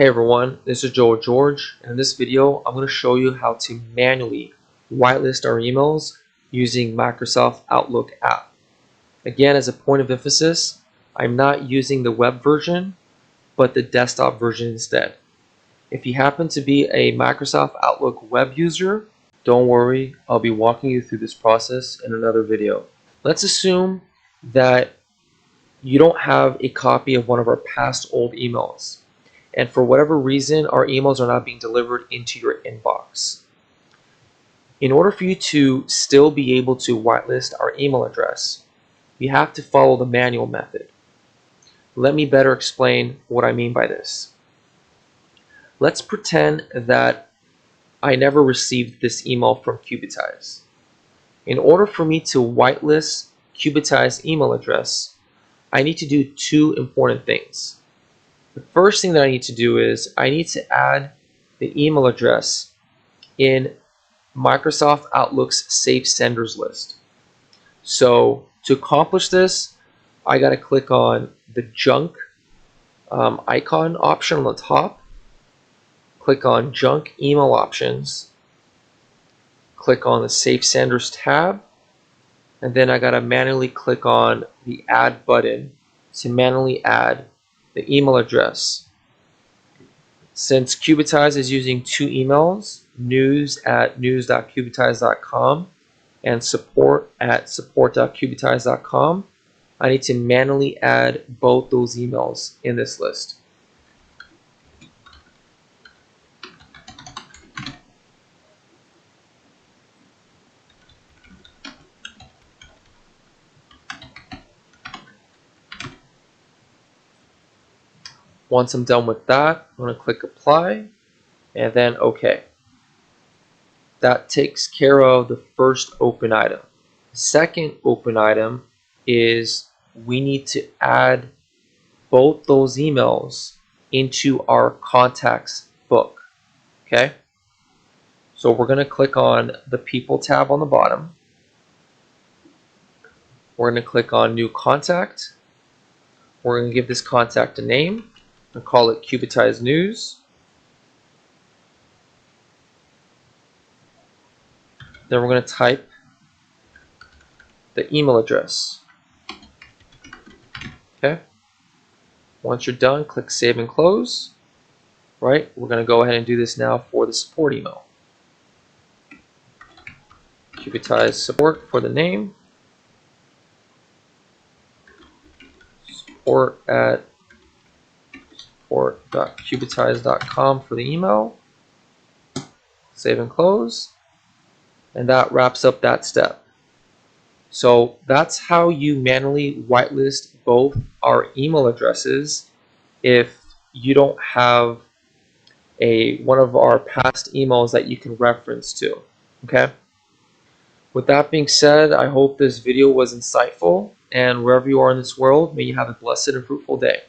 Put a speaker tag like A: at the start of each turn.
A: Hey everyone, this is Joel George, and in this video I'm going to show you how to manually whitelist our emails using Microsoft Outlook app. Again, as a point of emphasis, I'm not using the web version, but the desktop version instead. If you happen to be a Microsoft Outlook web user, don't worry, I'll be walking you through this process in another video. Let's assume that you don't have a copy of one of our past old emails, and for whatever reason our emails are not being delivered into your inbox. In order for you to still be able to whitelist our email address, you have to follow the manual method. Let me better explain what I mean by this. Let's pretend that I never received this email from Cubitize. In order for me to whitelist Cubitize email address, I need to do two important things. The first thing that I need to do is I need to add the email address in Microsoft Outlook's Saved Senders list. So to accomplish this, I got to click on the junk icon option on the top, click on junk email options, click on the Saved Senders tab, and then I got to manually click on the add button to manually add the email address. Since Cubitize is using two emails, news@news.cubitize.com and support@support.cubitize.com, I need to manually add both those emails in this list. Once I'm done with that, I'm going to click apply and then OK. That takes care of the first open item. The second open item is we need to add both those emails into our contacts book. Okay, so we're going to click on the people tab on the bottom. We're going to click on new contact. We're going to give this contact a name and call it Cubitize News. Then we're going to type the email address. Okay, once you're done, click save and close. Right, we're going to go ahead and do this now for the support email. Cubitize support for the name, support@support.cubitize.com for the email. Save and close, and that wraps up that step. So that's how you manually whitelist both our email addresses if you don't have one of our past emails that you can reference to. Okay. With that being said, I hope this video was insightful, and wherever you are in this world, may you have a blessed and fruitful day.